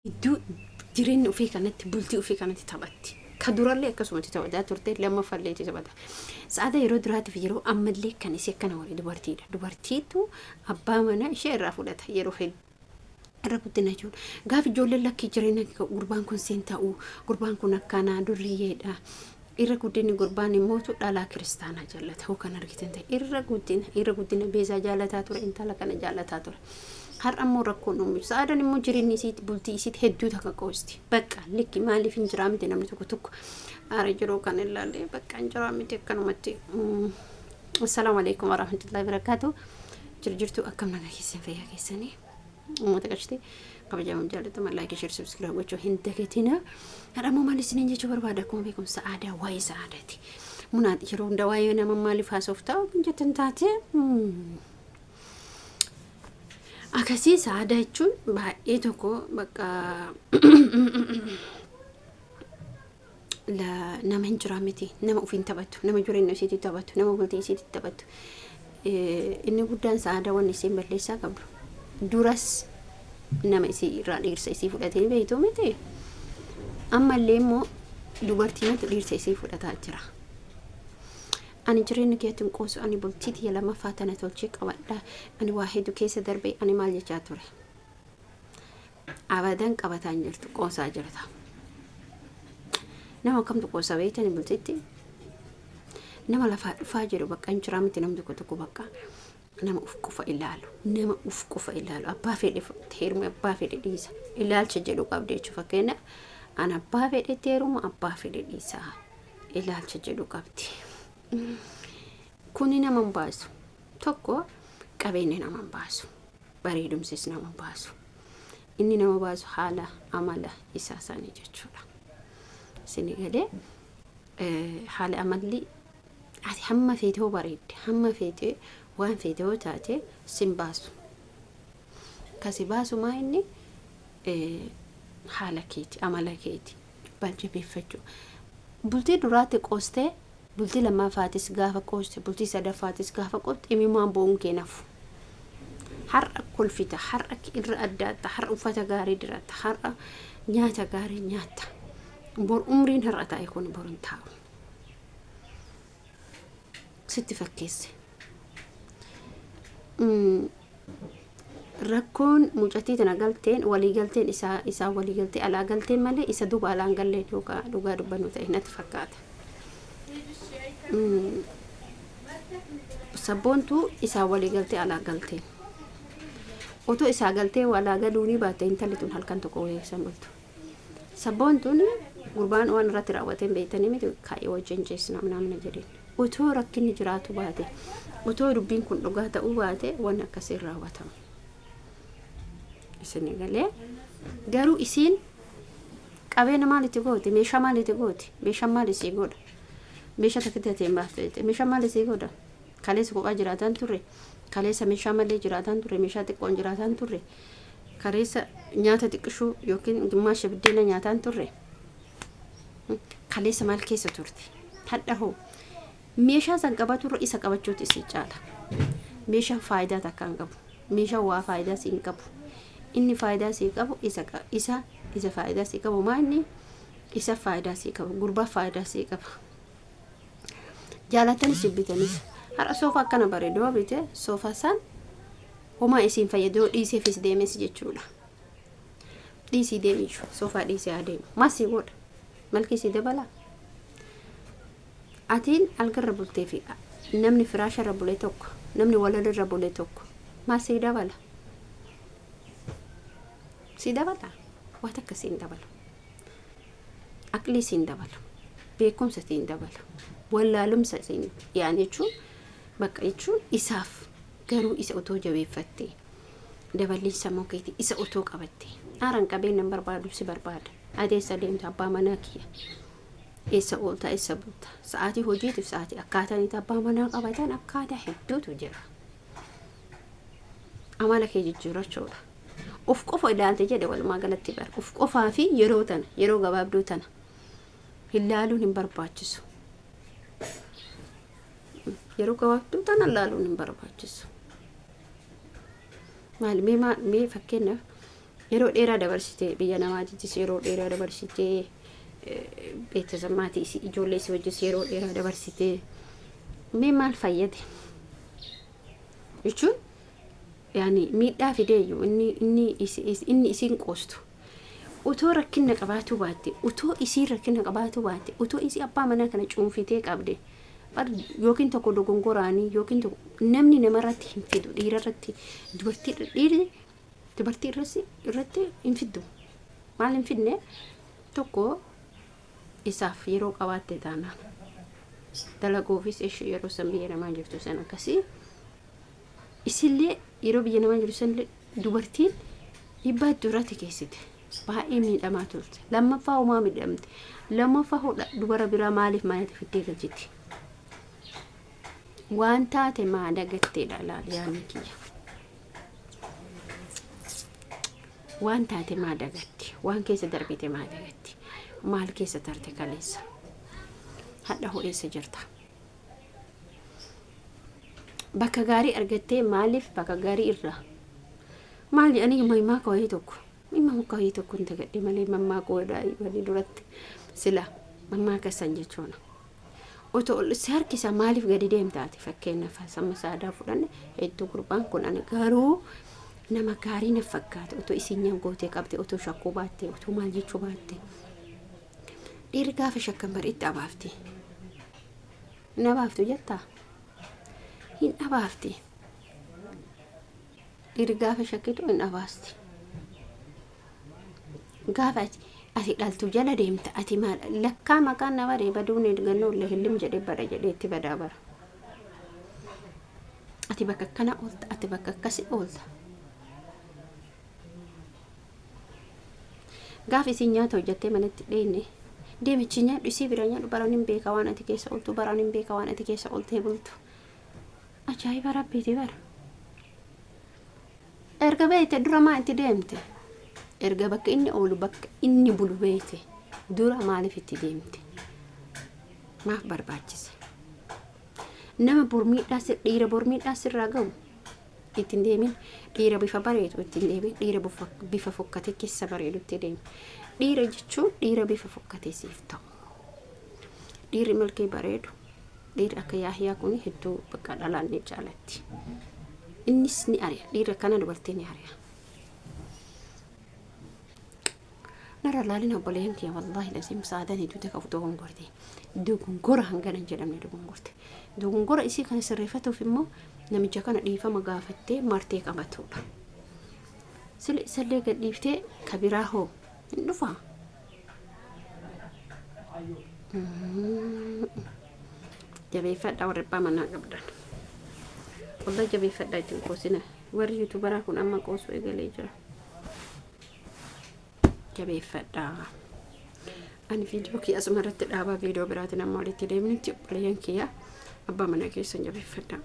iddoo jireenya ofii kanatti bultii ofii kanatti taphatti. Kadurallee akkasumatti taphataa turte lama falleetti taphata. Saada yeroo duraatiif yeroo ammallee kan isii akkana wali dubartiidha. Dubartiitu abbaa mana ishee irraa fudhata yeroo hedduu. Irra guddina jechuun gaafa ijoolleen lakkii jireenya gurbaan kun seen ta'u gurbaan kun akkanaa durriyeedha. Irra guddinni gurbaan immoo dhalaa kiristaanaa jaallata. Hoo kan argitan ta'e irra guddina beezaa jaalataa ture intala kana jaalataa ture. Har'a immoo rakkoon uumu. Saadaan immoo jireenyi isiitti bultii isiitti hedduu takka qoosti. Bakka likki maaliif hin jiraa miti namni tokko aara jiruu kan ilaalle bakka hin jiraa miti akkanumatti. Assalaamu alaikum warahmatullahi wabarakatuh. Jirtu akkam nagaa keessan fayyaa keessanii. Uummata qashte kabajamuun jaallatama like share subscribe gochuu hin dagatina. Har'a immoo maal isiniin jechuu barbaada akkuma beekumsa aadaa waa'ee saadaati. Munaati yeroo hunda waa'ee nama maaliif haasoftaa jettan taate akkasii saadaa jechuun baay'ee tokko bakka nama hin jiraa miti nama ofiin taphattu nama jireenya isiitti taphattu nama bultii isiitti taphattu inni guddaan saadaa waan isiin balleessaa qabdu duras nama isii irraa dhiirsa isii fudhatee beeytu miti ammallee immoo dubartiin dhiirsa isii fudhataa jira. Ani jireenya keetiin qoosu ani bultiiti yalama faatana tolchee qabadha. Ani waa hedduu keessa darbee ani maal jechaa ture. Abadan qabataan jirtu qoosaa jirta. Nama kamtu qoosa beeytani bultiitti. Nama lafaa dhufaa jiru bakka hin jiraa miti namni tokko bakka nama uf qofa ilaalu. Nama uf qofa ilaalu. Abbaa fedhe heeruma abbaa fedhe dhiisa. Ilaalcha jedhu qabdi jechuudha fakkeenyaaf. Ani abbaa fedhe heeruma abbaa fedhe dhiisa. Ilaalcha jedhu qabdi. Kuni nama baasu tokko qabeenya nama baasu bareedumsis nama baasu inni nama baasu haala amala isaa sanii jechuudha. Sinigalee haala amalli ati hamma feetee bareedde hamma feetee waan feetee taate sin baasu kasi baasu maa inni haala keeti amala keeti baljabeeffachuu bultii duraatti qoostee bultii lama faatis gaafa qooste bultii sadafaatis gaafa qooste imimaan boon keenaaf har'a kolfita har'a irra addaata har'a uffata gaarii dirata har'a nyaata gaarii nyaata bor umriin har'a taa'e kun borin taa'u sitti fakkeesse rakkoon mucatii tana galteen walii galteen isaa walii galtee alaa galteen malee isa duba alaan galleen yookaan dhugaa dubbannu ta'e natti fakkaata. Sabboontu isaa walii galtee alaa galteen otoo isaa galtee walaa galuunii baattee intalli tun halkan tokko weessan bultu. Sabboontuun gurbaan waan irratti raawwateen beeytanii miti kaa'ee wajjin jeesna namna jedheen otoo rakkinni jiraatu baate otoo dubbiin kun dhugaa ta'uu baate waan akkasii raawwatamu. Isin galee garuu isiin qabeenya maalitti gooti meeshaa maalitti gooti meeshaa maalisii godha. Meeshaa takkitee ta'een baaftee meeshaa maalisii godha kaleessa kophaa jiraatan turre kaleessa meeshaa malee jiraatan turre meeshaa xiqqoon jiraatan turre kaleessa nyaata xiqqishuu yookiin gimmaasha biddeena nyaataan turre kaleessa maal keessa turte hadha hoo meeshaa san qabaturra isa qabachuutu isii caala. Meeshaa faayidaa takka hin qabu meeshaa waa faayidaa sii hin qabu inni faayidaa sii qabu isa faayidaa sii qabu maa inni isa faayidaa sii qabu gurbaa faayidaa sii qaba. Jaalatan sibbitanis har'a soofaa akkana bareedoo bite soofaa san homaa isiin fayyadoo dhiiseefis deemes jechuudha. Dhiisii deemishu soofaa dhiisee adeemu maasii godha malkisii dabala. Atiin algarra bultee fi namni firaasharra bulee tokko namni walalirra bulee tokko maasii dabala. Si dabala waa takka siin dabala aqlii siin dabala beekumsa siin dabala. Wallaalumsa siin yaani jechuun bakka jechuun isaaf garuu isa otoo jabeeffattee daballiinsa mokeetii isa otoo qabattee aaran qabeenya barbaadu si barbaada adeessa deemta abbaa manaa kiyya eessa ooltaa eessa bulta sa'aatii hojiitiif sa'aatii akkaataa itti abbaa manaa qabatan akkaataa hedduutu jira. Amala kee jijjiirrachuudha of qofa ilaalte jedhe walumaa galatti bara of qofaa fi yeroo gabaabduu tana ilaaluun hin barbaachisu. Yeroo gabaabduu tana ilaaluun hin barbaachisu. Maal mee fakkeenyaaf yeroo dheeraa dabarsitee biyya namaatiitis yeroo dheeraa dabarsitee beeksisa maatii ijoollee si wajjis yeroo dheeraa dabarsitee mee maal fayyade jechuun yaani miidhaa fideeyyu inni isiin qoostu utoo rakkina qabaatu baatte utoo isiin rakkina qabaatu baatte utoo isii abbaa manaa kana cuunfitee qabde bar yookiin tokko dogongoraanii yookiin tokko namni namarratti hin fidu dhiirarratti dubartii irratti hin fidu maal hin fidne tokko isaaf yeroo qabaatte taanaan dalaguufis ishee yeroo san biyya namaa jirtu san akkasii isillee yeroo biyya namaa jirtu san dubartiin dhibbaa duratti keessite baay'ee miidhamaa turte lammaffaa homaa miidhamte lammaffaa dubara biraa maaliif maaliif fiddee galchiti waan taate maa dagatteedha yaani kiyya waan taate maa dagatti waan keessa darbite maa dagatti maal keessa tarte kaleessa hadha ho'eessa jirta bakka gaarii argattee maaliif bakka gaarii irraa maal jedhanii mammaa kawayii tokko hin tagadhe malee mammaa koodaa wali duratti sila mammaa kasan jechuudha otoo si harkisa maaliif gadi deemtaati fakkeenyaaf sama saadaa fudhanne hedduu gurbaan kun ani garuu nama gaarii na fakkaata otoo isin nyaan gootee qabde otoo shakkuu baatte otoo maal jechuu baatte dhiirri gaafa shakkan bariitti abaafti hin abaaftu jettaa hin abaafti dhiirri gaafa shakkitu hin abaasti gaafa ati dhaltu jala deemta ati maal lakkaa maqaan nama reeba duunee gannoo illee hillim jedhee bada jedhee itti badaa bara ati bakka akkana oolta ati bakka akkasi oolta gaafa isin nyaata hojjattee manatti dheenne deemichi nyaadhu isii bira nyaadhu baraan hin beeka waan ati keessa ooltu baraan hin beeka waan ati keessa ooltee bultu ajaa'iba rabbiiti bara erga beekte dura maa itti deemte erga bakka inni oolu bakka inni bulu beekte dura maaliif itti deemte maaf barbaachise nama bormiidhaas dhiira bormiidhaas irraa ga'u ittiin deemin dhiira bifa bareedu ittiin deemin dhiira bifa fokkate keessa bareedu itti deemi dhiira jechuun dhiira bifa fokkate siif ta'u dhiirri malkee bareedu dhiirri akka Yahyaa kun hedduu bakka dhalaan ni jaalatti innis ni ari'a dhiira kana dubartii ni ari'a nara laalin obboleen kee wallahi lasim saadanii duuta qabu dogongora hangana jedhamne dogongora isii kan sirreeffatuuf immoo namicha kana dhiifama gaafattee martee qabatudha sillee gad dhiiftee kabiraa hoo hin dhufa jabeeffadha warra abbaa manaa qabdan wallahi jabeeffadha ittiin qoosina warri yuutubaraa kun amma qoosuu eegalee jira jabeeffadha ani viidiyoo kiyya asumarratti dhaabaa viidiyoo biraatiin amma walitti deemnutti obboleeyyan kiyya abbaa manaa keessan jabeeffadha